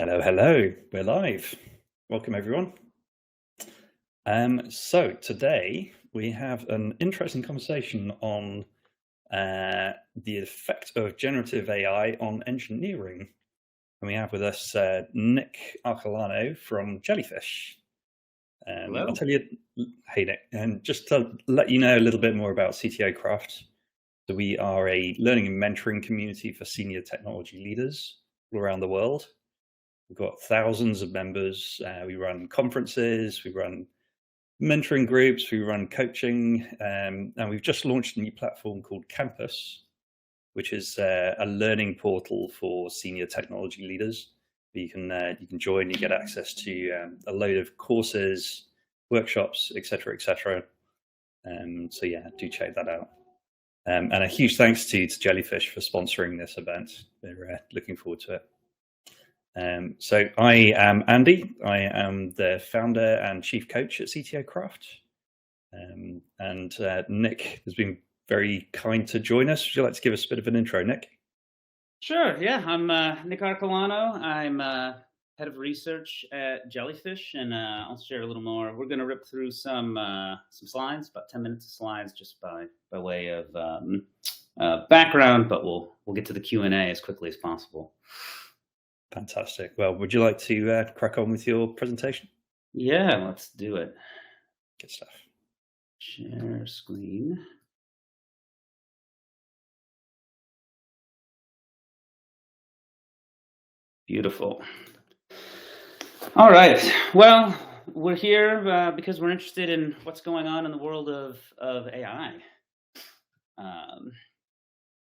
Hello, hello. We're live. Welcome, everyone. So today we have an interesting conversation on the effect of generative AI on engineering. And we have with us Nick Arcolano from Jellyfish. I'll Hello. tell you, hey Nick, and just to let you know a little bit more about CTO Craft. So we are a learning and mentoring community for senior technology leaders all around the world. We've got thousands of members. We run conferences, we run mentoring groups, we run coaching, and we've just launched a new platform called Campus, which is a learning portal for senior technology leaders. You can join, you get access to a load of courses, workshops, etc., etc. So yeah, do check that out. And a huge thanks to Jellyfish for sponsoring this event. We're looking forward to it. So I am Andy. I am the founder and chief coach at CTO Craft. And Nick has been very kind to join us. Would you like to give us a bit of an intro, Nick? Sure. Yeah, I'm Nick Arcolano. I'm head of research at Jellyfish, and I'll share a little more. We're going to rip through some slides, about 10 minutes of slides, just by way of background. But we'll get to the Q&A as quickly as possible. Fantastic. Well, would you like to crack on with your presentation? Yeah, let's do it. Good stuff. Share screen. Beautiful. All right. Well, we're here because we're interested in what's going on in the world of AI. A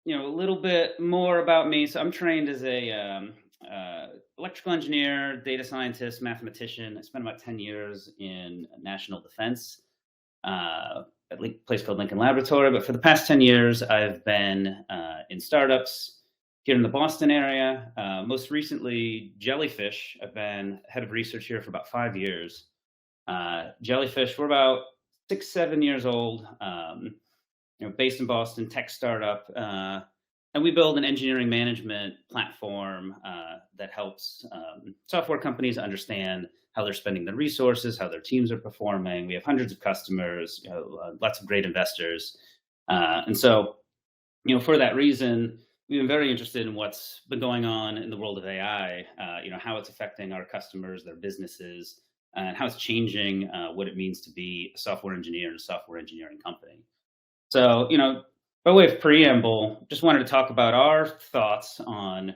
little bit more about me. So I'm trained as a electrical engineer, data scientist, mathematician. I spent about 10 years in national defense at a place called Lincoln Laboratory. But for the past 10 years, I've been in startups here in the Boston area. Most recently, Jellyfish. I've been head of research here for about 5 years. Jellyfish, we're about 6-7 years old. Based in Boston, tech startup, and we build an engineering management platform that helps software companies understand how they're spending their resources, how their teams are performing. We have hundreds of customers, lots of great investors, and so, for that reason, we've been very interested in what's been going on in the world of AI. How it's affecting our customers, their businesses, and how it's changing what it means to be a software engineer in a software engineering company. So, by way of preamble, just wanted to talk about our thoughts on,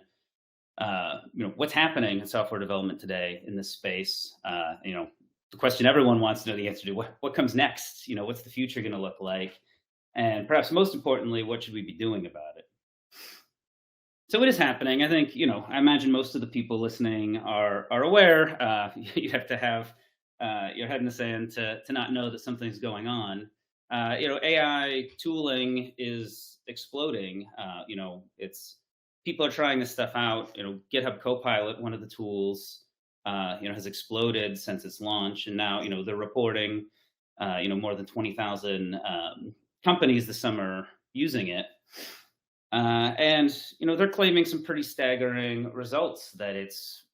what's happening in software development today in this space. The question everyone wants to know the answer to: what comes next? What's the future going to look like? And perhaps most importantly, what should we be doing about it? So what is happening? I think, I imagine most of the people listening are aware. You have to have your head in the sand to not know that something's going on. AI tooling is exploding. It's people are trying this stuff out. GitHub Copilot, one of the tools, has exploded since its launch, and now they're reporting, more than 20,000 companies this summer using it, and they're claiming some pretty staggering results. That it's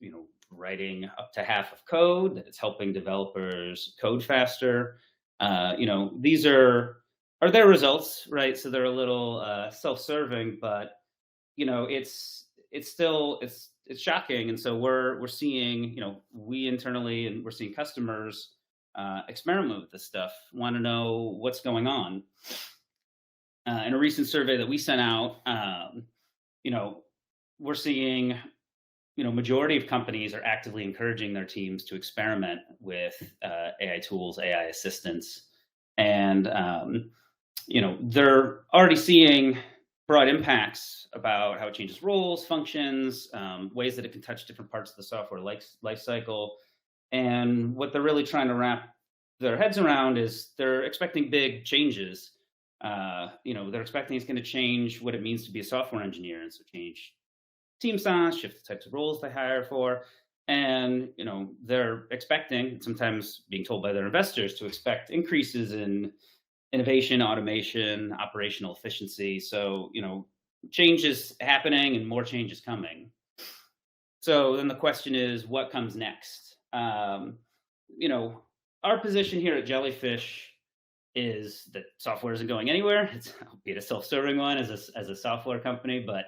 writing up to half of code. That it's helping developers code faster. These are their results, right? So they're a little self-serving, but it's still it's shocking. And so we're seeing, we internally, and we're seeing customers experiment with this stuff, want to know what's going on. In a recent survey that we sent out, we're seeing majority of companies are actively encouraging their teams to experiment with AI tools, AI assistants, and they're already seeing broad impacts about how it changes roles, functions, ways that it can touch different parts of the software life cycle. And what they're really trying to wrap their heads around is they're expecting big changes. They're expecting it's going to change what it means to be a software engineer, and so change team size, shift the types of roles they hire for, and they're expecting, sometimes being told by their investors, to expect increases in innovation, automation, operational efficiency. So change is happening and more change is coming. So then the question is, what comes next? You know, our position here at Jellyfish is that software isn't going anywhere. It's albeit a self-serving one as a software company, but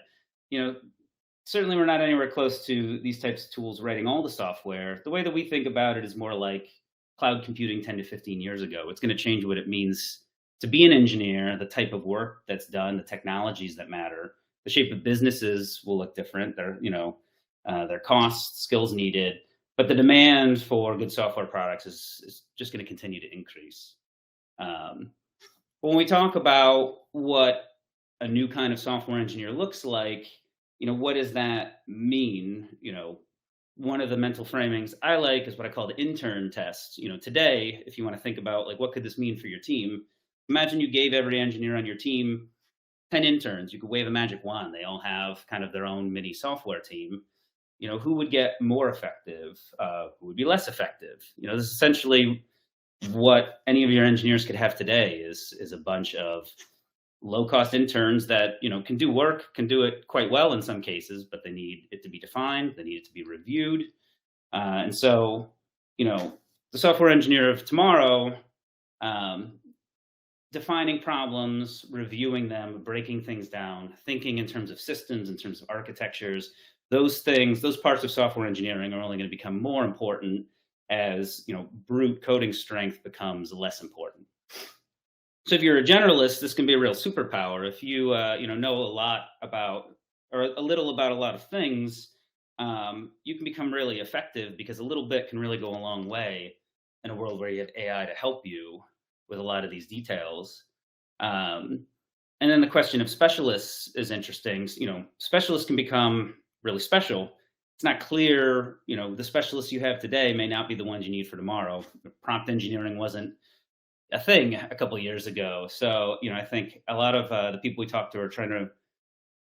you know, certainly we're not anywhere close to these types of tools writing all the software. The way that we think about it is more like cloud computing 10 to 15 years ago. It's going to change what it means to be an engineer, the type of work that's done, the technologies that matter. The shape of businesses will look different. Their costs, skills needed, but the demand for good software products is just going to continue to increase. Um, when we talk about what a new kind of software engineer looks like, what does that mean? One of the mental framings I like is what I call the intern test. Today, if you want to think about like what could this mean for your team, imagine you gave every engineer on your team 10 interns. You could wave a magic wand. They all have kind of their own mini software team. Who would get more effective? Who would be less effective? This is essentially what any of your engineers could have today is a bunch of low cost interns that can do work, can do it quite well in some cases, but they need it to be defined, they need it to be reviewed. And so the software engineer of tomorrow, defining problems, reviewing them, breaking things down, thinking in terms of systems, in terms of architectures, those things, those parts of software engineering are only going to become more important as brute coding strength becomes less important. So if you're a generalist, this can be a real superpower. If you know a lot about or a little about a lot of things, you can become really effective because a little bit can really go a long way in a world where you have AI to help you with a lot of these details. And then the question of specialists is interesting. Specialists can become really special. It's not clear, the specialists you have today may not be the ones you need for tomorrow. Prompt engineering wasn't a thing a couple of years ago. So, I think a lot of the people we talk to are trying to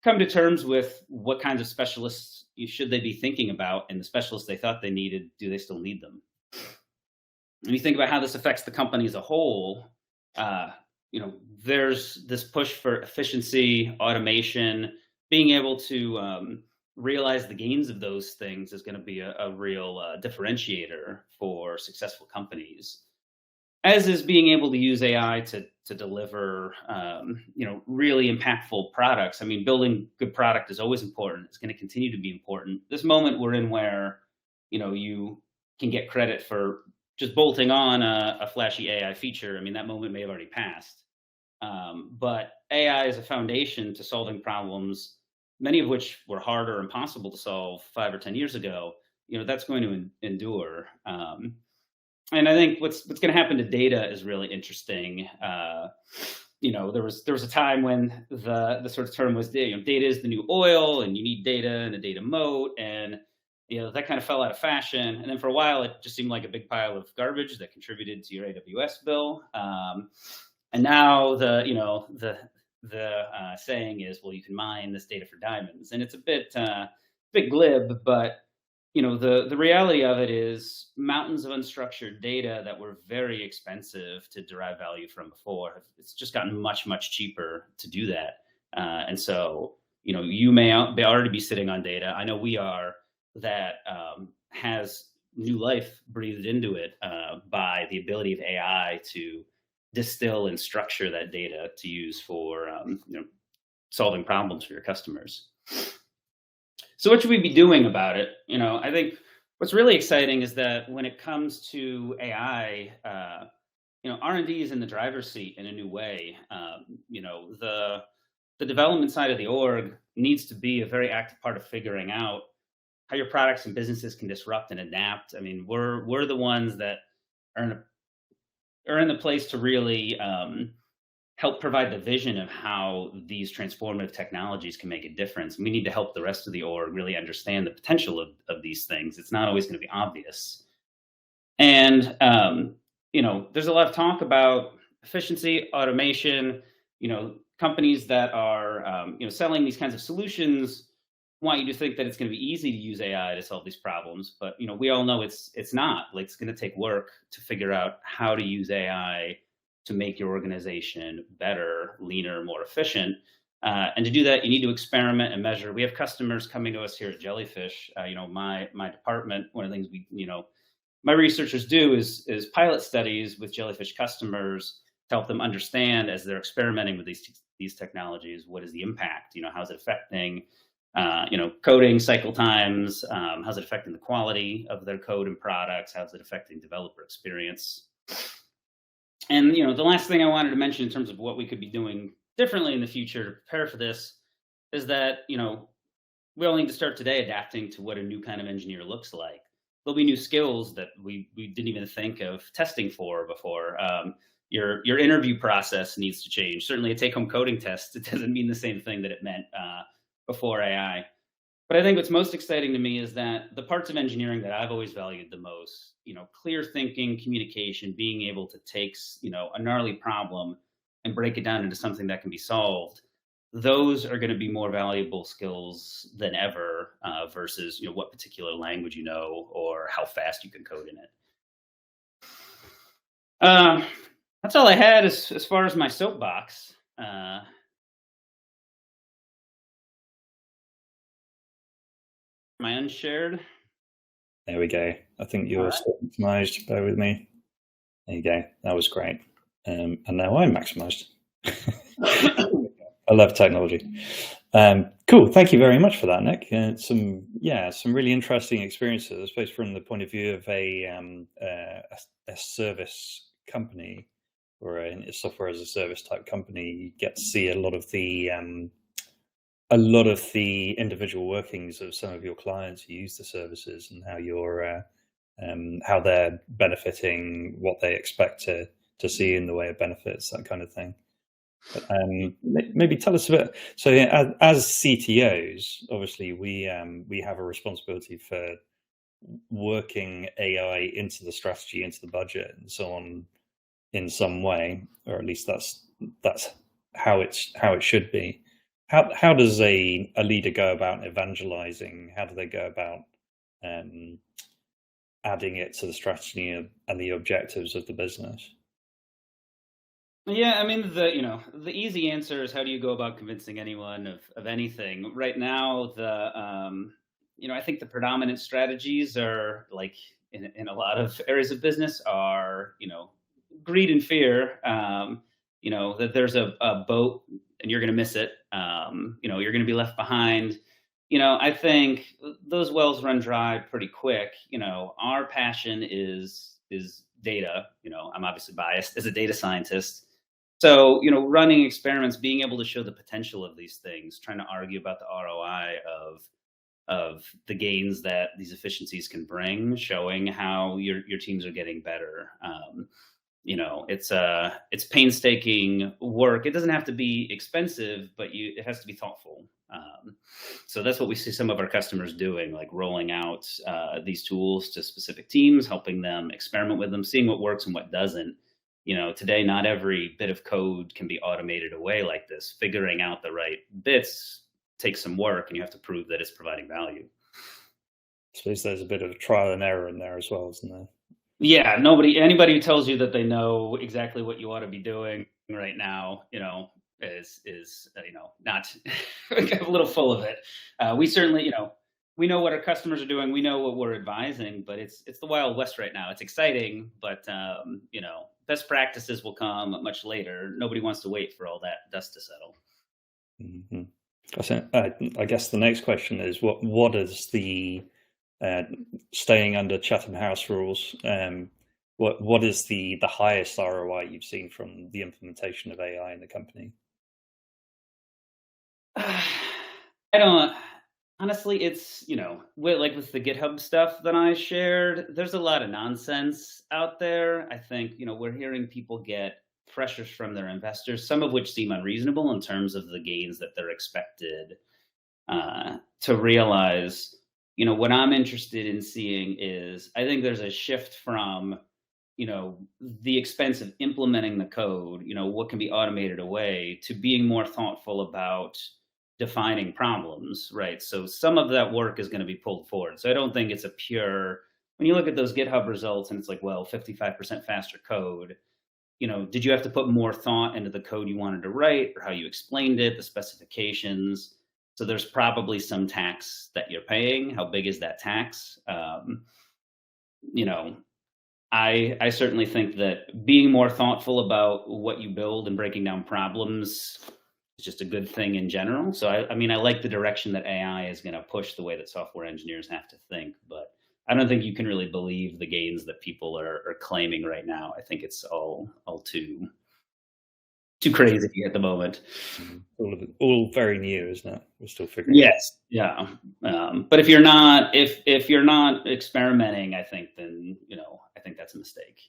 come to terms with what kinds of specialists should they be thinking about, and the specialists they thought they needed, do they still need them? When you think about how this affects the company as a whole, there's this push for efficiency, automation, being able to realize the gains of those things is going to be a real differentiator for successful companies. As is being able to use AI to deliver, really impactful products. I mean, building good product is always important. It's going to continue to be important. This moment we're in where, you can get credit for just bolting on a flashy AI feature. I mean, that moment may have already passed. But AI is a foundation to solving problems, many of which were hard or impossible to solve 5 or 10 years ago. That's going to endure. And I think what's going to happen to data is really interesting. There was a time when the sort of term was data is the new oil, and you need data and a data moat, and that kind of fell out of fashion. And then for a while, it just seemed like a big pile of garbage that contributed to your AWS bill. And now the saying is, well, you can mine this data for diamonds, and it's a bit glib, but the reality of it is mountains of unstructured data that were very expensive to derive value from before. It's just gotten much, much cheaper to do that. And so, you may already be sitting on data. I know we are, that has new life breathed into it by the ability of AI to distill and structure that data to use for solving problems for your customers. So what should we be doing about it? I think what's really exciting is that when it comes to AI, R&D is in the driver's seat in a new way. The development side of the org needs to be a very active part of figuring out how your products and businesses can disrupt and adapt. I mean, we're the ones that are in the place to really help provide the vision of how these transformative technologies can make a difference. We need to help the rest of the org really understand the potential of these things. It's not always going to be obvious. And, there's a lot of talk about efficiency, automation. Companies that are, selling these kinds of solutions want you to think that it's going to be easy to use AI to solve these problems. But, we all know it's not. Like, it's going to take work to figure out how to use AI to make your organization better, leaner, more efficient. And to do that, you need to experiment and measure. We have customers coming to us here at Jellyfish. My department, one of the things my researchers do is pilot studies with Jellyfish customers to help them understand as they're experimenting with these technologies, what is the impact? How's it affecting coding cycle times? How's it affecting the quality of their code and products? How's it affecting developer experience? And the last thing I wanted to mention in terms of what we could be doing differently in the future to prepare for this is that we all need to start today adapting to what a new kind of engineer looks like. There'll be new skills that we didn't even think of testing for before. Your interview process needs to change. Certainly, a take-home coding test, it doesn't mean the same thing that it meant before AI. But I think what's most exciting to me is that the parts of engineering that I've always valued the most, clear thinking, communication, being able to take, a gnarly problem and break it down into something that can be solved. Those are going to be more valuable skills than ever versus, what particular language or how fast you can code in it. That's all I had as far as my soapbox. Am I unshared? There we go. I think you're maximized. Bear with me. There you go. That was great. And now I'm maximized. I love technology. Cool. Thank you very much for that, Nick. Some really interesting experiences, I suppose, from the point of view of a service company or a software as a service type company. You get to see a lot of the individual workings of some of your clients who use the services and how they're benefiting, what they expect to see in the way of benefits, that kind of thing. But maybe tell us a bit. So as CTOs, obviously we have a responsibility for working AI into the strategy, into the budget, and so on, in some way, or at least that's how it should be. How does a leader go about evangelizing? How do they go about adding it to the strategy and the objectives of the business? Yeah, I mean, the easy answer is how do you go about convincing anyone of anything? Right now, I think the predominant strategies are like in a lot of areas of business are, greed and fear. That there's a boat and you're going to miss it. You're going to be left behind. I think those wells run dry pretty quick. Our passion is data. I'm obviously biased as a data scientist. So, running experiments, being able to show the potential of these things, trying to argue about the ROI of the gains that these efficiencies can bring, showing how your teams are getting better. It's painstaking work. It doesn't have to be expensive, but it has to be thoughtful. So that's what we see some of our customers doing, like rolling out these tools to specific teams, helping them experiment with them, seeing what works and what doesn't. Today, not every bit of code can be automated away like this. Figuring out the right bits takes some work, and you have to prove that it's providing value. I suppose there's a bit of trial and error in there as well, isn't there? Yeah, anybody who tells you that they know exactly what you ought to be doing right now, is not a little full of it. We certainly, we know what our customers are doing. We know what we're advising, but it's the Wild West right now. It's exciting, but best practices will come much later. Nobody wants to wait for all that dust to settle. Mm-hmm. I guess the next question is what is the staying under Chatham House rules? What is the highest ROI you've seen from the implementation of AI in the company? I don't. Honestly, it's, with the GitHub stuff that I shared, there's a lot of nonsense out there. I think, we're hearing people get pressures from their investors, some of which seem unreasonable in terms of the gains that they're expected to realize. What I'm interested in seeing is, I think there's a shift from, the expense of implementing the code, what can be automated away, to being more thoughtful about defining problems, right? So some of that work is going to be pulled forward. So I don't think it's a pure, when you look at those GitHub results and it's like, well, 55% faster code, did you have to put more thought into the code you wanted to write or how you explained it, the specifications? So there's probably some tax that you're paying. How big is that tax? You know, I certainly think that being more thoughtful about what you build and breaking down problems is just a good thing in general. So I mean, I like the direction that AI is going to push the way that software engineers have to think, but I don't think you can really believe the gains that people are claiming right now. I think it's all too crazy at the moment. All of it, all very new, isn't it? We're still figuring it out. Yes, yeah. But if you're not experimenting, I think then I think that's a mistake.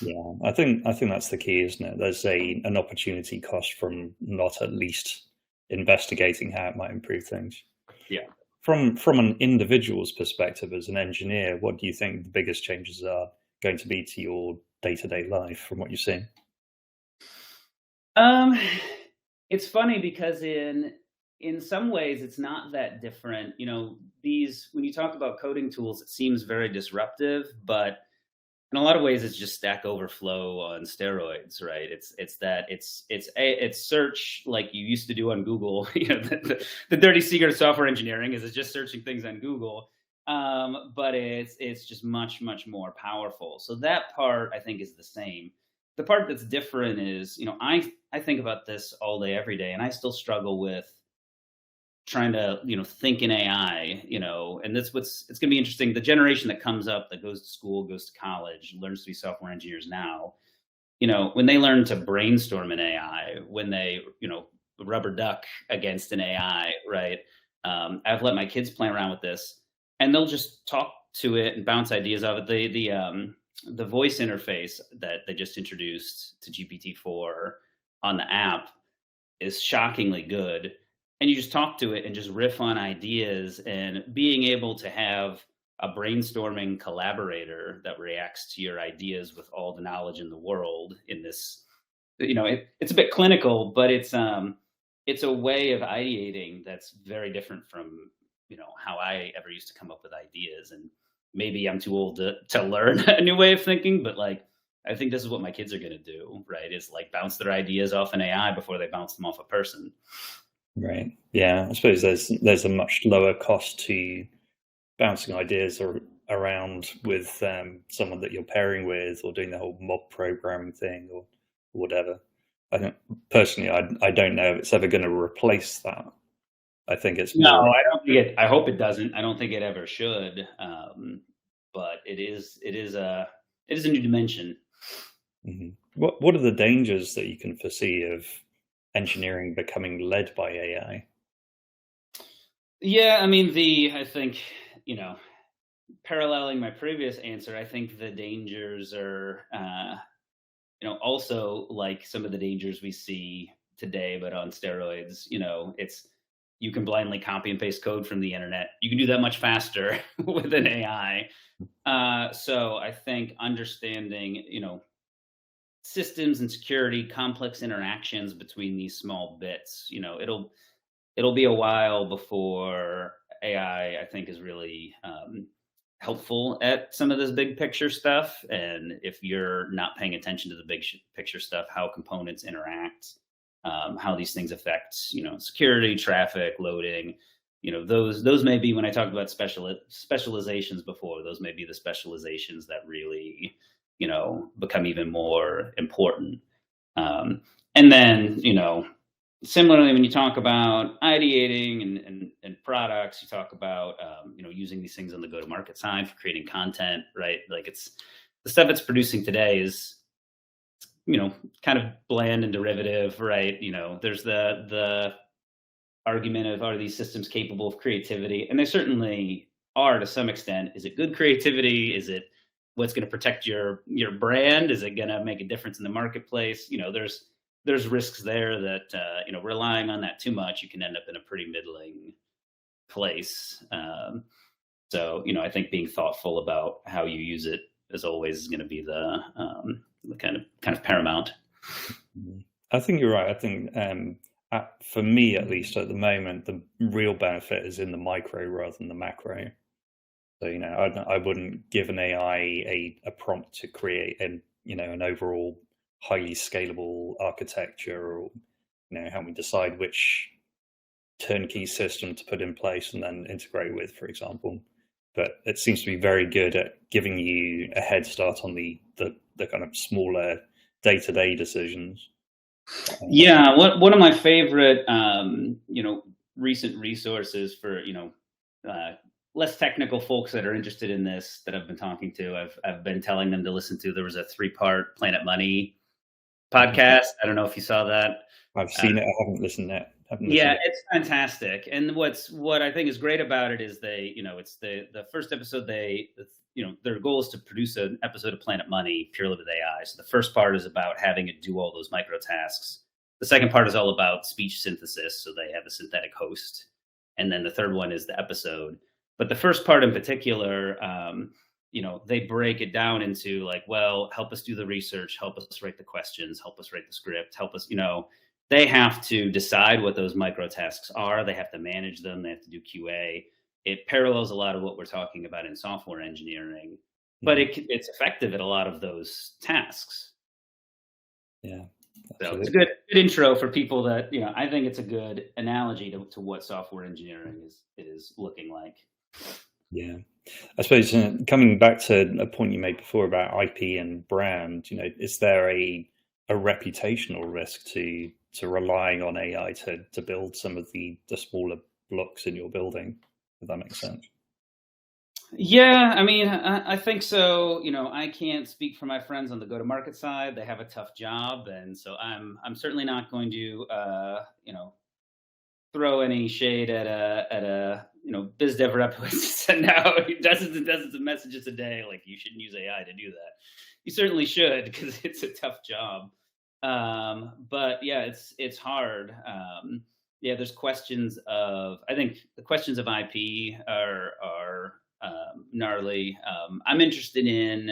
Yeah, I think that's the key, isn't it? There's an opportunity cost from not at least investigating how it might improve things. Yeah. From an individual's perspective as an engineer, what do you think the biggest changes are going to be to your day-to-day life from what you're seeing? Um, it's funny because in some ways it's not that different. These when you talk about coding tools, it seems very disruptive, but in a lot of ways it's just Stack Overflow on steroids, right? It's search like you used to do on Google. The dirty secret of software engineering is it's just searching things on Google. But it's just much more powerful. So that part I think is the same. The part that's different is, I think about this all day, every day, and I still struggle with trying to, think in AI, and that's it's going to be interesting. The generation that comes up that goes to school, goes to college, learns to be software engineers now, when they learn to brainstorm in AI, when they, rubber duck against an AI, right? I've let my kids play around with this and they'll just talk to it and bounce ideas off it. The voice interface that they just introduced to GPT-4 on the app is shockingly good. And you just talk to it and just riff on ideas, and being able to have a brainstorming collaborator that reacts to your ideas with all the knowledge in the world in this, it's a bit clinical, but it's a way of ideating that's very different from, how I ever used to come up with ideas. And maybe I'm too old to learn a new way of thinking, but like, I think this is what my kids are going to do, right? Is like bounce their ideas off an AI before they bounce them off a person. Right. Yeah, I suppose there's a much lower cost to bouncing ideas around with someone that you're pairing with, or doing the whole mob programming thing, or whatever. I don't personally, I don't know if it's ever going to replace that. I think it's No, more. I don't think it. I hope it doesn't. I don't think it ever should. But it is a new dimension. Mhm. What are the dangers that you can foresee of engineering becoming led by AI? Yeah, I mean I think paralleling my previous answer, I think the dangers are also like some of the dangers we see today, but on steroids. It's you can blindly copy and paste code from the internet. You can do that much faster with an AI. So I think understanding, systems and security, complex interactions between these small bits, it'll be a while before AI, I think, is really helpful at some of this big picture stuff. And if you're not paying attention to the big picture stuff, how components interact, how these things affect, security, traffic, loading, those may be, when I talked about specializations before, those may be the specializations that really, become even more important. And then, similarly, when you talk about ideating and products, you talk about using these things on the go-to-market side for creating content, right? Like it's the stuff it's producing today is kind of bland and derivative, right? There's the argument of, are these systems capable of creativity? And they certainly are to some extent. Is it good creativity? Is it what's going to protect your brand? Is it going to make a difference in the marketplace? There's risks there that relying on that too much, you can end up in a pretty middling place. So I think being thoughtful about how you use it as always is going to be the kind of paramount. Mhm. I think you're right. I think for me, at least at the moment, the real benefit is in the micro rather than the macro. So I wouldn't give an AI a prompt to create an overall highly scalable architecture, or how we decide which turnkey system to put in place and then integrate with, for example. But it seems to be very good at giving you a head start on the kind of smaller day-to-day decisions. Yeah, one of my favorite, recent resources for less technical folks that are interested in this that I've been talking to. I've been telling them to listen to. There was a 3-part Planet Money podcast. I don't know if you saw that. I've seen it. I haven't listened yet. Yeah, it's fantastic. And what I think is great about it is it's the first episode. Their goal is to produce an episode of Planet Money purely with AI. So the first part is about having it do all those micro tasks. The second part is all about speech synthesis. So they have a synthetic host. And then the third one is the episode. But the first part in particular, they break it down into like, well, help us do the research, help us write the questions, help us write the script, help us, they have to decide what those micro tasks are. They have to manage them. They have to do QA. It parallels a lot of what we're talking about in software engineering, but it's effective at a lot of those tasks. Yeah. So it's a good intro for people that, I think it's a good analogy to what software engineering is looking like. Yeah. I suppose coming back to a point you made before about IP and brand, is there a reputational risk to relying on AI to build some of the smaller blocks in your building, if that makes sense? Yeah, I mean, I think so. I can't speak for my friends on the go-to-market side. They have a tough job, and so I'm certainly not going to throw any shade at a biz dev rep who has to send out dozens and dozens of messages a day. Like, you shouldn't use AI to do that. You certainly should, because it's a tough job. But yeah, it's hard. There's questions of, I think the questions of IP are gnarly. I'm interested in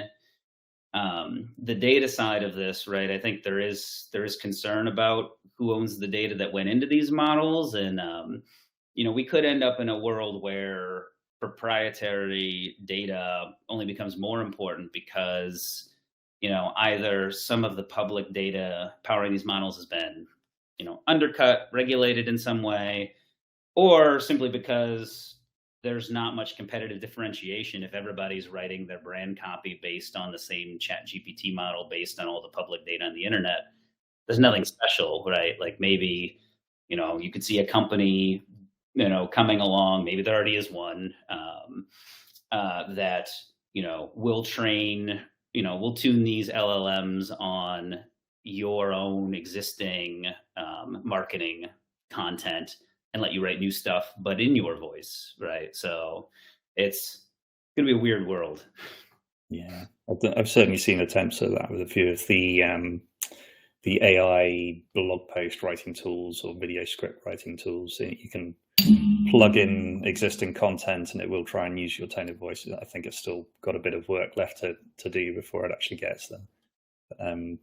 the data side of this, right? I think there is concern about who owns the data that went into these models, and we could end up in a world where proprietary data only becomes more important because either some of the public data powering these models has been undercut, regulated in some way, or simply because there's not much competitive differentiation if everybody's writing their brand copy based on the same chat GPT model based on all the public data on the internet. There's nothing special, right? Like, maybe you could see a company coming along, maybe there already is one, that will train, we'll tune these LLMs on your own existing marketing content and let you write new stuff, but in your voice, right? So it's going to be a weird world. Yeah, I've certainly seen attempts at that with a few of the AI blog post writing tools or video script writing tools. So you can plug in existing content and it will try and use your tone of voice. I think it's still got a bit of work left to do before it actually gets there.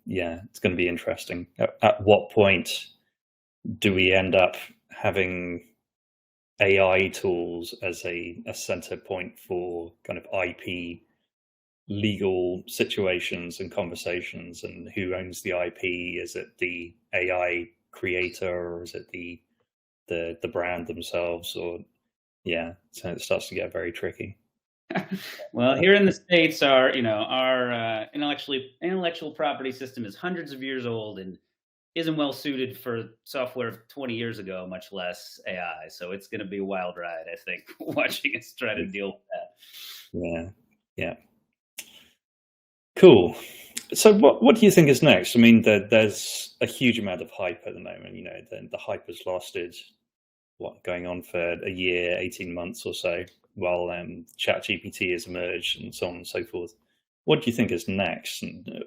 Yeah, it's going to be interesting. At what point do we end up having AI tools as a center point for kind of IP legal situations and conversations, and who owns the IP? Is it the AI creator, or is it the brand themselves? Or so it starts to get very tricky. Well, here in the States, our intellectual property system is hundreds of years old and isn't well suited for software 20 years ago, much less AI. So it's going to be a wild ride, I think, watching us try to deal with that. Yeah. Cool. So what do you think is next? I mean, there's a huge amount of hype at the moment. The hype has lasted, going on for a year, 18 months or so, while ChatGPT has emerged and so on and so forth. What do you think is next? And,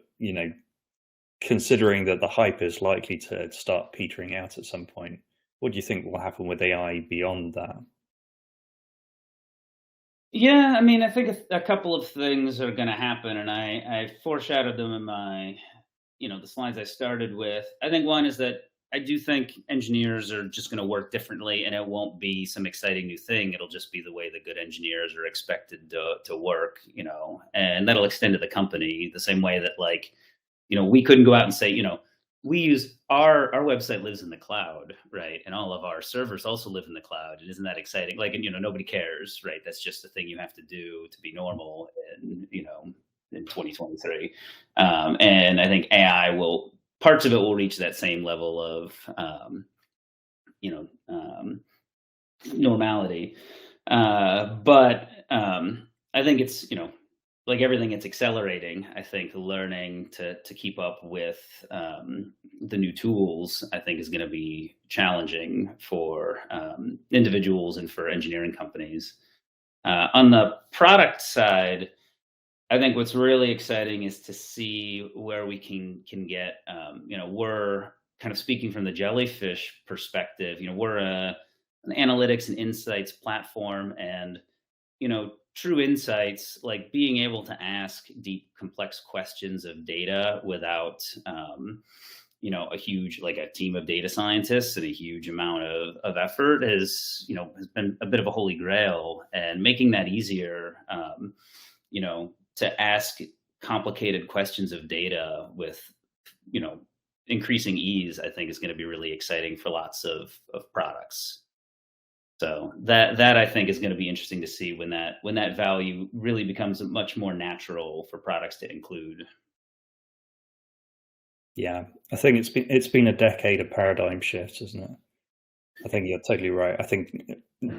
considering that the hype is likely to start petering out at some point, what do you think will happen with AI beyond that? Yeah, I mean, I think a couple of things are going to happen, and I foreshadowed them in my, the slides I started with. I think one is that I do think engineers are just going to work differently, and it won't be some exciting new thing. It'll just be the way the good engineers are expected to work, and that'll extend to the company the same way that, like, we couldn't go out and say, we use our website lives in the cloud, right? And all of our servers also live in the cloud. And isn't that exciting? Like, and nobody cares, right? That's just a thing you have to do to be normal in 2023. And I think AI parts of it will reach that same level of, you know, um, normality. But I think it's, like everything, it's accelerating. I think learning to keep up with the new tools, I think, is going to be challenging for individuals and for engineering companies. On the product side, I think what's really exciting is to see where we can get. We're kind of speaking from the Jellyfish perspective. We're an analytics and insights platform, and true insights, like being able to ask deep, complex questions of data without, a huge, like a team of data scientists and a huge amount of effort has been a bit of a holy grail, and making that easier, to ask complicated questions of data with, increasing ease, I think is going to be really exciting for lots of products. So that I think is going to be interesting to see when that value really becomes much more natural for products to include. Yeah, I think it's been a decade of paradigm shifts, isn't it? I think you're totally right. I think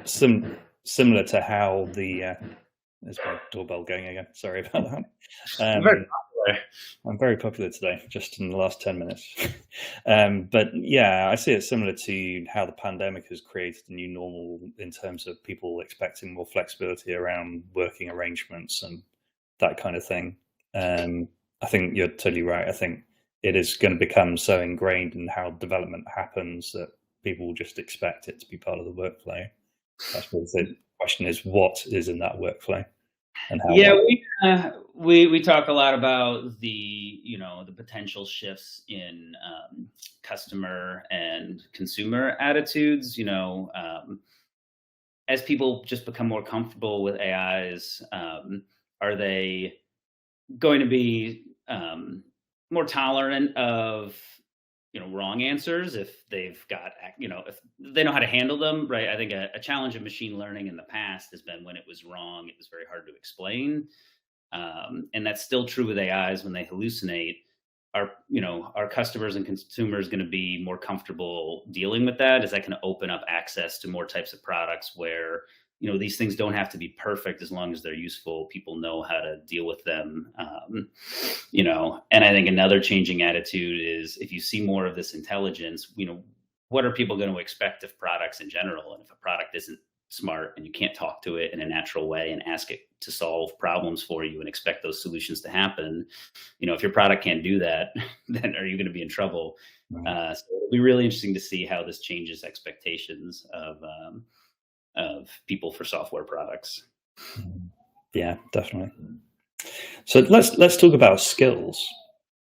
similar to how there's my doorbell going again. Sorry about that. Very popular. I'm very popular today, just in the last 10 minutes. But yeah, I see it similar to how the pandemic has created a new normal in terms of people expecting more flexibility around working arrangements and that kind of thing. I think you're totally right. I think it is going to become so ingrained in how development happens that people will just expect it to be part of the workflow. I suppose the question is, what is in that workflow and how? Yeah, we talk a lot about the potential shifts in customer and consumer attitudes. As people just become more comfortable with AIs, are they going to be more tolerant of wrong answers if they've got if they know how to handle them, right? I think a challenge of machine learning in the past has been when it was wrong, it was very hard to explain, and that's still true with AIs when they hallucinate. Our customers and consumers going to be more comfortable dealing with that? Is that going to open up access to more types of products where these things don't have to be perfect as long as they're useful? People know how to deal with them. And I think another changing attitude is, if you see more of this intelligence, what are people going to expect of products in general? And if a product isn't smart and you can't talk to it in a natural way and ask it to solve problems for you and expect those solutions to happen, if your product can't do that, then are you going to be in trouble? Right. So it'll be really interesting to see how this changes expectations of people for software products. Yeah, definitely. So let's talk about skills.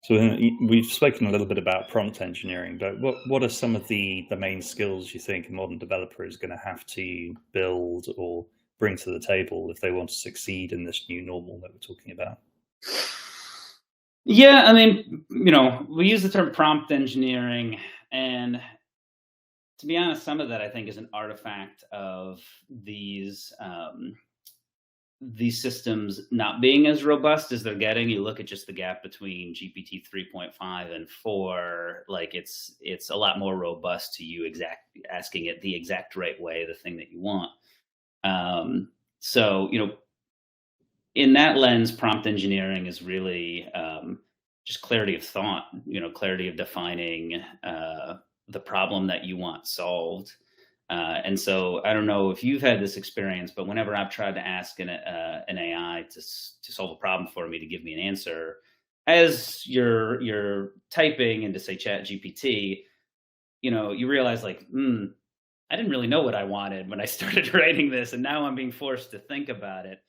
So we've spoken a little bit about prompt engineering, but what are some of the main skills you think a modern developer is going to have to build or bring to the table if they want to succeed in this new normal that we're talking about? Yeah, I mean, we use the term prompt engineering, and to be honest, some of that I think is an artifact of these systems not being as robust as they're getting. You look at just the gap between GPT 3.5 and 4, like it's a lot more robust to you asking it the exact right way, the thing that you want. So, in that lens, prompt engineering is really just clarity of thought, clarity of defining the problem that you want solved. And so I don't know if you've had this experience, but whenever I've tried to ask an AI to solve a problem for me, to give me an answer, as you're typing into, say, Chat GPT, you realize, like, I didn't really know what I wanted when I started writing this, and now I'm being forced to think about it.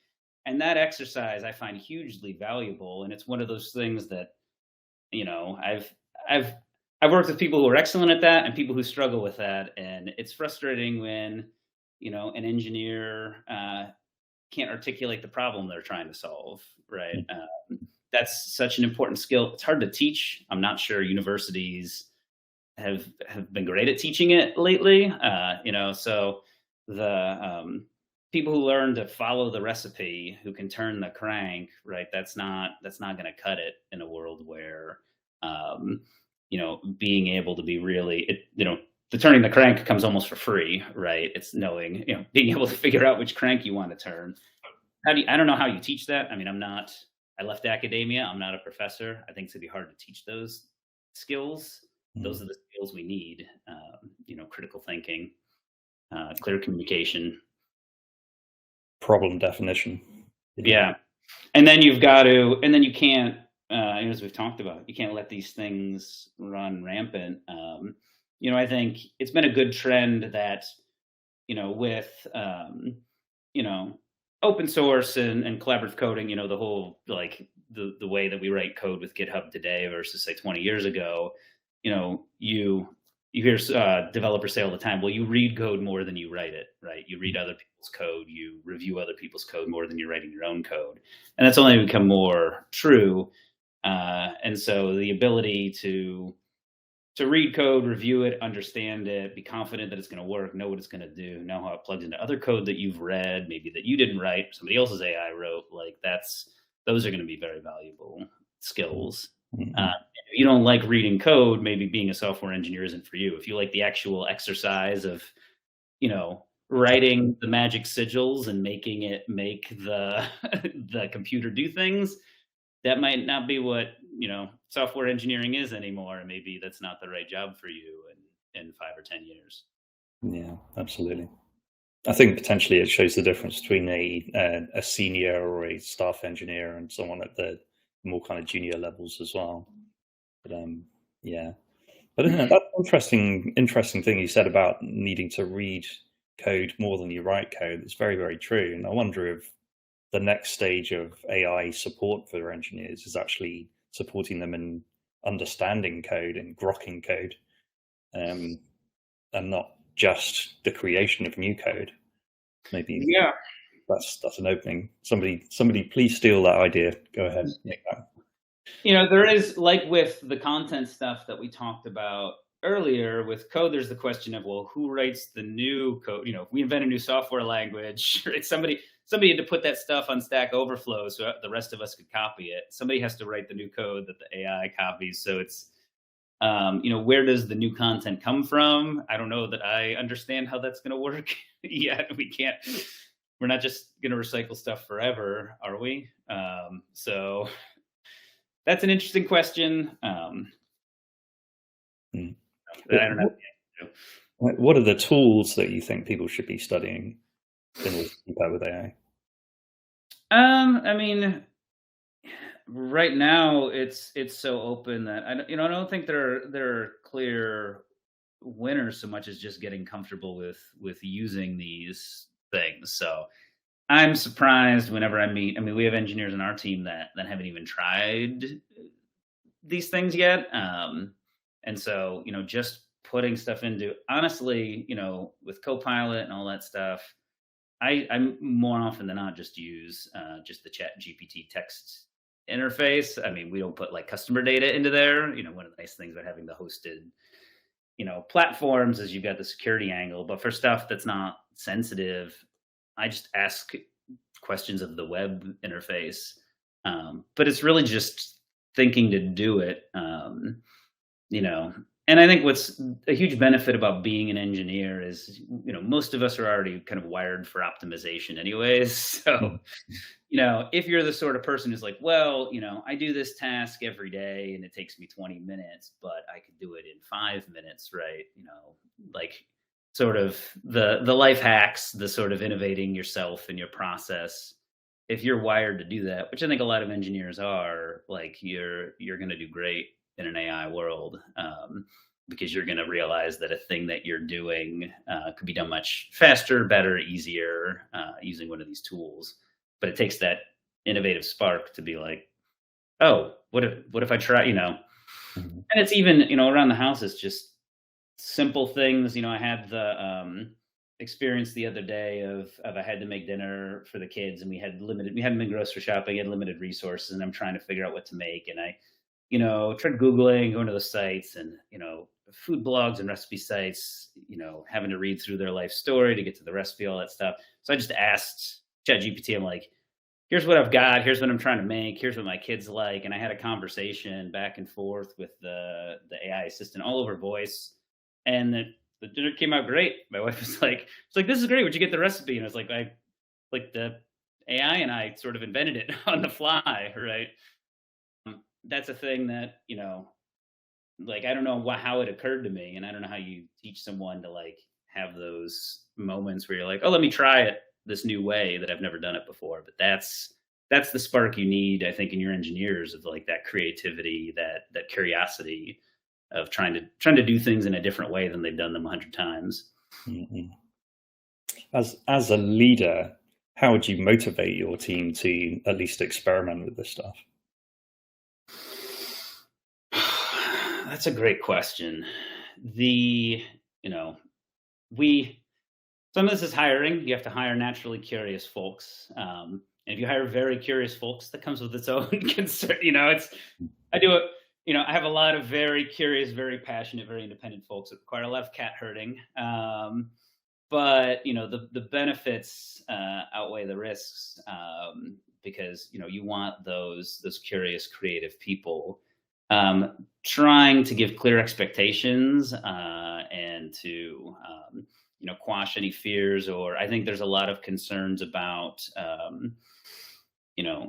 And that exercise I find hugely valuable, and it's one of those things that I've worked with people who are excellent at that and people who struggle with that, and it's frustrating when an engineer can't articulate the problem they're trying to solve, right? that's such an important skill. It's hard to teach. I'm not sure universities have been great at teaching it lately. So the people who learn to follow the recipe, who can turn the crank, right? That's not going to cut it in a world where, um, being able to be really, the turning the crank comes almost for free, right? It's knowing, being able to figure out which crank you want to turn. I don't know how you teach that. I mean, I left academia. I'm not a professor. I think it's gonna be hard to teach those skills. Those Mm. are the skills we need. Critical thinking, clear communication. Problem definition. Yeah. And then you can't, as we've talked about, you can't let these things run rampant. I think it's been a good trend that, with, you know, open source and collaborative coding, the whole, like, the way that we write code with GitHub today versus say 20 years ago, you hear developers say all the time, well, you read code more than you write it, right? You read other people's code, you review other people's code more than you're writing your own code. And that's only become more true. And so the ability to read code, review it, understand it, be confident that it's going to work, know what it's going to do, know how it plugs into other code that you've read, maybe that you didn't write, somebody else's AI wrote. Like, those are going to be very valuable skills. Mhm. If you don't like reading code, maybe being a software engineer isn't for you. If you like the actual exercise of, writing the magic sigils and making it make the the computer do things, that might not be what software engineering is anymore, and maybe that's not the right job for you in 5 or 10 years. Yeah, absolutely. I think potentially it shows the difference between a senior or a staff engineer and someone at the more kind of junior levels as well. But yeah, but that's interesting thing you said about needing to read code more than you write code. It's very, very true. And I wonder if the next stage of AI support for engineers is actually supporting them in understanding code and grokking code, um, and not just the creation of new code. Maybe Yeah. that's an opening. Somebody, please steal that idea. Go ahead. Yeah. There is, like with the content stuff that we talked about earlier with code, there's the question of, well, who writes the new code? If we invent a new software language, right? Somebody had to put that stuff on Stack Overflow so the rest of us could copy it. Somebody has to write the new code that the AI copies. So it's, where does the new content come from? I don't know that I understand how that's going to work yet. We're not just going to recycle stuff forever, are we? So that's an interesting question. Mm. That I don't have the answer What are the tools that you think people should be studying in order to keep up with AI? to. I mean, right now it's so open that I don't think there are clear winners so much as just getting comfortable with using these things. So I'm surprised whenever I meet. I mean, we have engineers in our team that haven't even tried these things yet. And so, just putting stuff into, honestly, with Copilot and all that stuff, I'm more often than not just use just the Chat GPT text interface. I mean, we don't put like customer data into there. One of the nice things about having the hosted, platforms is you've got the security angle. But for stuff that's not sensitive, I just ask questions of the web interface. But it's really just thinking to do it. You know, and I think what's a huge benefit about being an engineer is, most of us are already kind of wired for optimization anyways. So, Mm. if you're the sort of person who's like, well, I do this task every day and it takes me 20 minutes, but I could do it in 5 minutes, right? Like, sort of the life hacks, the sort of innovating yourself and your process. If you're wired to do that, which I think a lot of engineers are, like, you're going to do great in an AI world, because you're going to realize that a thing that you're doing could be done much faster, better, easier using one of these tools. But it takes that innovative spark to be like, oh, what if I try? Mhm. And it's even, around the house, it's just simple things. I had experience the other day of I had to make dinner for the kids, and we hadn't been grocery shopping, had limited resources, and I'm trying to figure out what to make. And I, tried Googling, going to the sites, and food blogs and recipe sites, having to read through their life story to get to the recipe, all that stuff. So I just asked ChatGPT, I'm like, here's what I've got, here's what I'm trying to make, here's what my kids like. And I had a conversation back and forth with the AI assistant all over voice. And the dinner came out great. My wife was like, "It's like, this is great. Where'd you get the recipe?" And I was like, like the AI and I sort of invented it on the fly, right? That's a thing that, like, I don't know how it occurred to me. And I don't know how you teach someone to like have those moments where you're like, oh, let me try it this new way that I've never done it before. But that's the spark you need, I think, in your engineers, of like that creativity, that curiosity of trying to do things in a different way than they've done them 100 times. Mhm. As a leader, how would you motivate your team to at least experiment with this stuff? That's a great question. The, you know, we Some of this is hiring. You have to hire naturally curious folks. And if you hire very curious folks, that comes with its own concern. I do it. I have a lot of very curious, very passionate, very independent folks that require a lot of cat herding. But the benefits outweigh the risks, because you want those curious, creative people, trying to give clear expectations, and to quash any fears. Or I think there's a lot of concerns about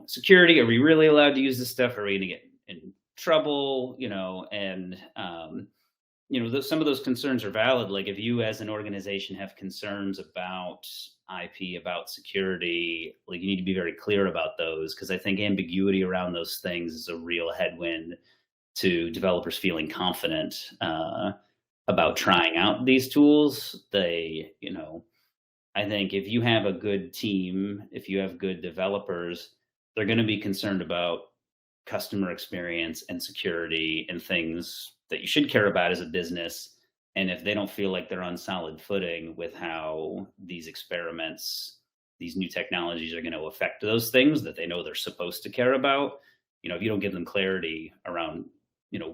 security. Are we really allowed to use this stuff? Are we going to get in trouble? And some of those concerns are valid. Like, if you as an organization have concerns about IP, about security, like, you need to be very clear about those, because I think ambiguity around those things is a real headwind to developers feeling confident about trying out these tools. I think if you have a good team, if you have good developers, they're going to be concerned about customer experience and security and things that you should care about as a business. And if they don't feel like they're on solid footing with how these experiments, these new technologies are going to affect those things that they know they're supposed to care about, if you don't give them clarity around,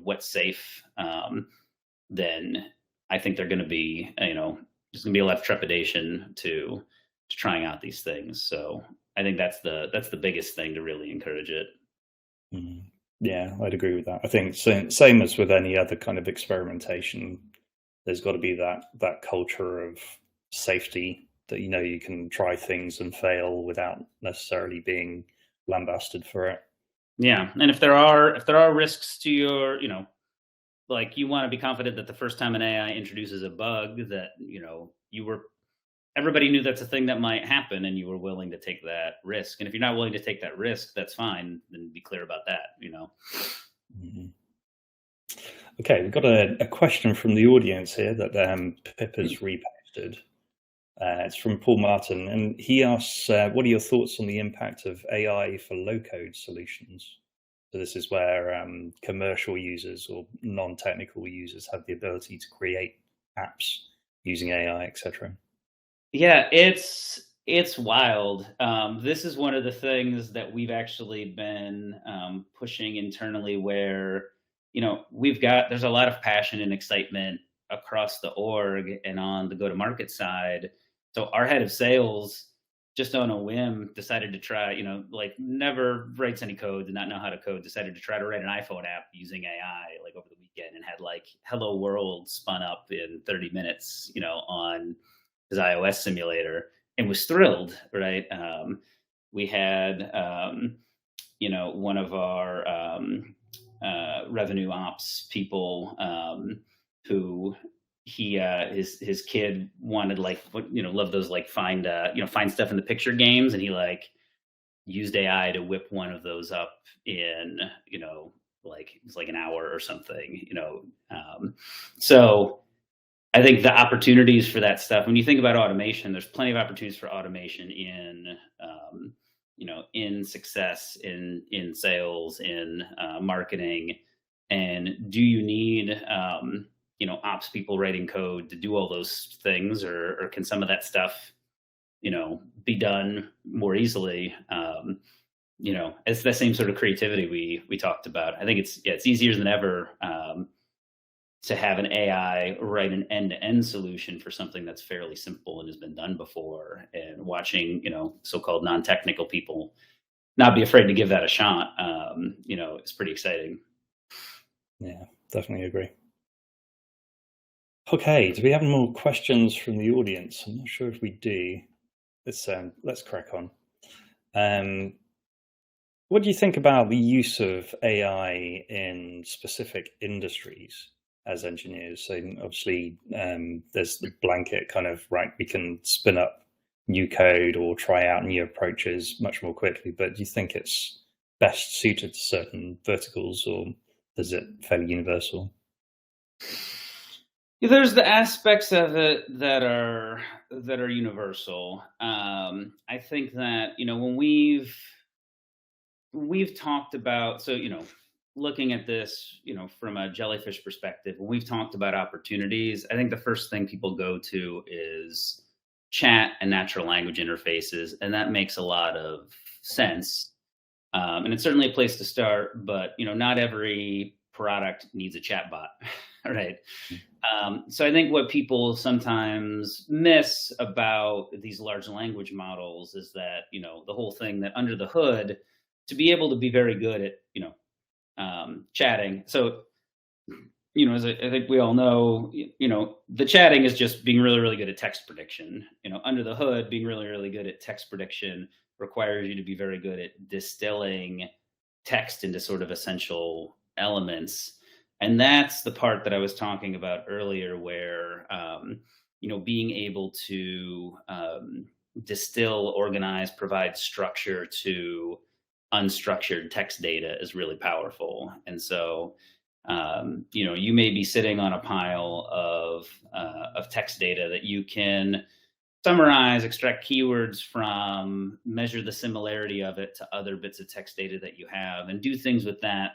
what's safe, then I think they're going to be, there's going to be a lot of trepidation to trying out these things. So I think that's the biggest thing to really encourage it. Mhm. Yeah, I'd agree with that. I think same as with any other kind of experimentation, there's got to be that culture of safety, that you can try things and fail without necessarily being lambasted for it. Yeah, and if there are risks to your, like, you want to be confident that the first time an AI introduces a bug, that you were everybody knew that's a thing that might happen, and you were willing to take that risk. And if you're not willing to take that risk, that's fine. Then be clear about that. Mhm. Okay, we've got a question from the audience here that Pip has reposted. It's from Paul Martin, and he asks, "What are your thoughts on the impact of AI for low-code solutions?" So this is where commercial users or non-technical users have the ability to create apps using AI, etc. Yeah, it's wild. This is one of the things that we've actually been pushing internally, where there's a lot of passion and excitement across the org and on the go-to-market side. So our head of sales, just on a whim, decided to try, like, never writes any code, did not know how to code, decided to try to write an iPhone app using AI, like, over the weekend, and had like Hello World spun up in 30 minutes, on his iOS simulator, and was thrilled, right? We had, one of our revenue ops people, who his kid wanted, like, love those, like, find stuff in the picture games, and he like used AI to whip one of those up in, like, it was like an hour or something. So I think the opportunities for that stuff, when you think about automation, there's plenty of opportunities for automation in success, in sales, in marketing. And do you need ops people writing code to do all those things, or can some of that stuff, be done more easily? It's the same sort of creativity we talked about. I think it's easier than ever to have an AI write an end-to-end solution for something that's fairly simple and has been done before. And watching, so-called non-technical people not be afraid to give that a shot, is pretty exciting. Yeah, definitely agree. Okay, do we have more questions from the audience? I'm not sure if we do. Let's crack on. What do you think about the use of AI in specific industries as engineers? So obviously, there's the blanket kind of, right, we can spin up new code or try out new approaches much more quickly, but do you think it's best suited to certain verticals, or is it fairly universal? There's the aspects of it that are universal. I think that when we've talked about, so looking at this from a Jellyfish perspective, when we've talked about opportunities, I think the first thing people go to is chat and natural language interfaces, and that makes a lot of sense. And it's certainly a place to start, but not every product needs a chatbot. Right. So I think what people sometimes miss about these large language models is that, the whole thing, that under the hood, to be able to be very good at, chatting. So, as I think we all know, the chatting is just being really, really good at text prediction. Under the hood, being really, really good at text prediction requires you to be very good at distilling text into sort of essential elements. And that's the part that I was talking about earlier, where being able to distill, organize, provide structure to unstructured text data is really powerful. And so you may be sitting on a pile of text data that you can summarize, extract keywords from, measure the similarity of it to other bits of text data that you have, and do things with that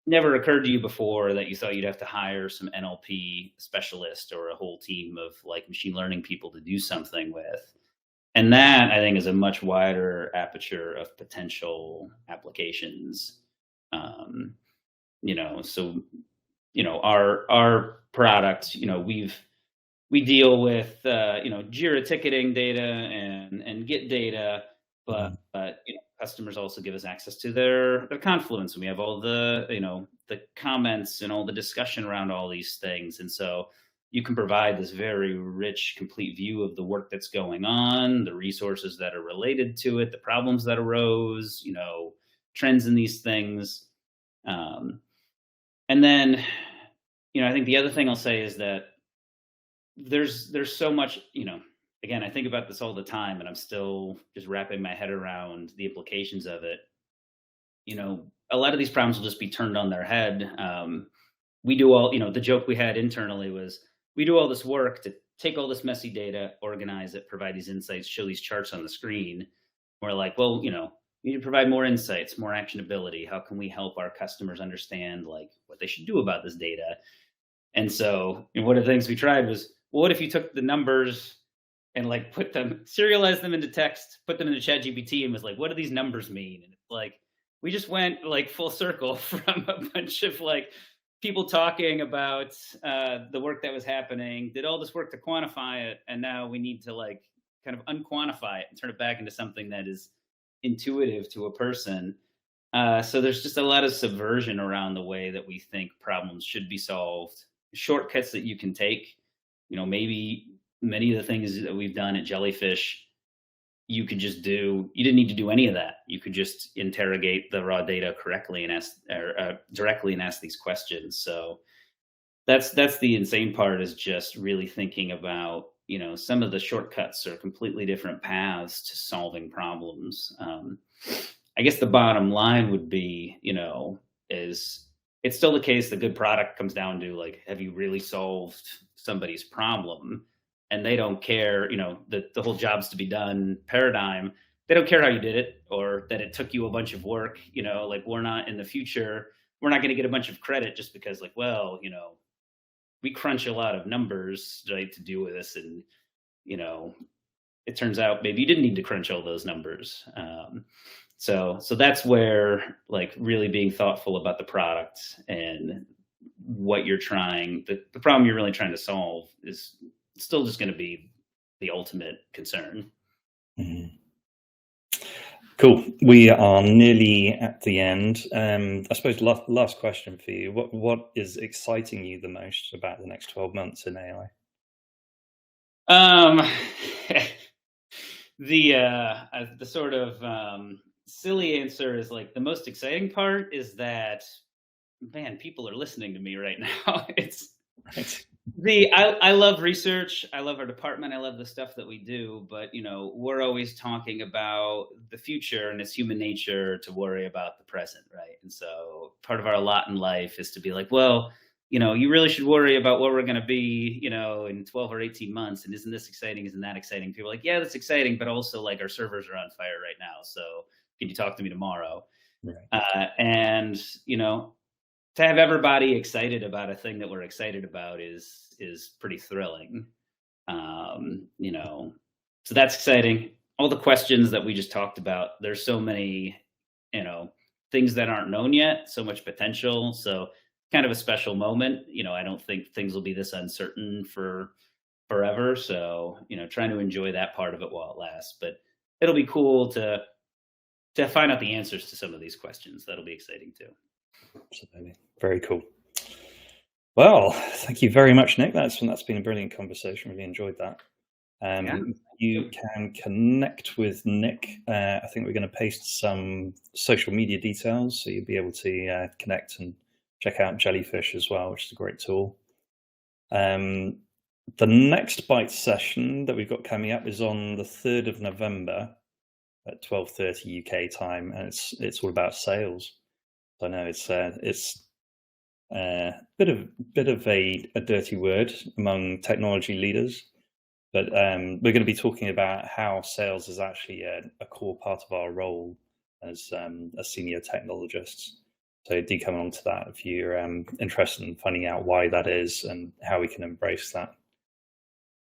never occurred to you before, that you thought you'd have to hire some NLP specialist or a whole team of like machine learning people to do something with. And that, I think, is a much wider aperture of potential applications. So our product, we deal with Jira ticketing data and Git data, but customers also give us access to their Confluence, and we have all the the comments and all the discussion around all these things. And so you can provide this very rich, complete view of the work that's going on, the resources that are related to it, the problems that arose, trends in these things. And then, I think the other thing I'll say is that there's so much, again, I think about this all the time, and I'm still just wrapping my head around the implications of it. A lot of these problems will just be turned on their head. We do all, the joke we had internally was, we do all this work to take all this messy data, organize it, provide these insights, show these charts on the screen. We're like, well, we need to provide more insights, more actionability. How can we help our customers understand like what they should do about this data? And so, one of the things we tried was, well, what if you took the numbers and like put them, serialized them into text, put them into ChatGPT, and was like, what do these numbers mean? And it's like, we just went like full circle from a bunch of like people talking about the work that was happening, did all this work to quantify it, and now we need to like kind of unquantify it and turn it back into something that is intuitive to a person. So there's just a lot of subversion around the way that we think problems should be solved, shortcuts that you can take. Maybe many of the things that we've done at Jellyfish, you could just do. You didn't need to do any of that. You could just interrogate the raw data correctly and ask directly and ask these questions. So that's the insane part, is just really thinking about some of the shortcuts are completely different paths to solving problems. I guess the bottom line would be, is it's still the case the good product comes down to like, have you really solved somebody's problem? And they don't care, the whole jobs to be done paradigm. They don't care how you did it, or that it took you a bunch of work. Like, we're not, in the future, we're not going to get a bunch of credit just because like, well, we crunch a lot of numbers, right, to do with this, and it turns out maybe you didn't need to crunch all those numbers. So that's where, like, really being thoughtful about the product and what you're trying, the problem you're really trying to solve is still just going to be the ultimate concern. Mhm. Cool. We are nearly at the end. I suppose last question for you. What is exciting you the most about the next 12 months in AI? Um, the sort of silly answer is, like, the most exciting part is that, man, people are listening to me right now. It's Right. I love research. I love our department. I love the stuff that we do, but we're always talking about the future, and it's human nature to worry about the present, right? And so part of our lot in life is to be like, well, you really should worry about what we're going to be, in 12 or 18 months. And isn't this exciting? Isn't that exciting? People are like, yeah, that's exciting, but also, like, our servers are on fire right now. So can you talk to me tomorrow? Right. And to have everybody excited about a thing that we're excited about is pretty thrilling. So that's exciting. All the questions that we just talked about, there's so many, things that aren't known yet, so much potential. So kind of a special moment. I don't think things will be this uncertain for forever. So, trying to enjoy that part of it while it lasts. But it'll be cool to find out the answers to some of these questions. That'll be exciting too. Absolutely. Very cool. Well, thank you very much, Nick. That's been a brilliant conversation. Really enjoyed that. Yeah. You can connect with Nick. I think we're going to paste some social media details, so you'll be able to connect and check out Jellyfish as well, which is a great tool. The next Byte session that we've got coming up is on the 3rd of November at 12:30 UK time, and it's all about sales. I know it's bit of a dirty word among technology leaders, but we're going to be talking about how sales is actually a core part of our role as senior technologists. So do come on to that if you're interested in finding out why that is and how we can embrace that.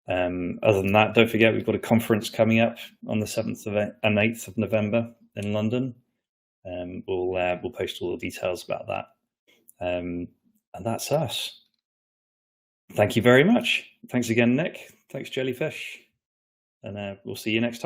Other than that, don't forget we've got a conference coming up on the 7th and 8th of November in London. We'll post all the details about that. And that's us. Thank you very much. Thanks again, Nick. Thanks, Jellyfish. And we'll see you next time.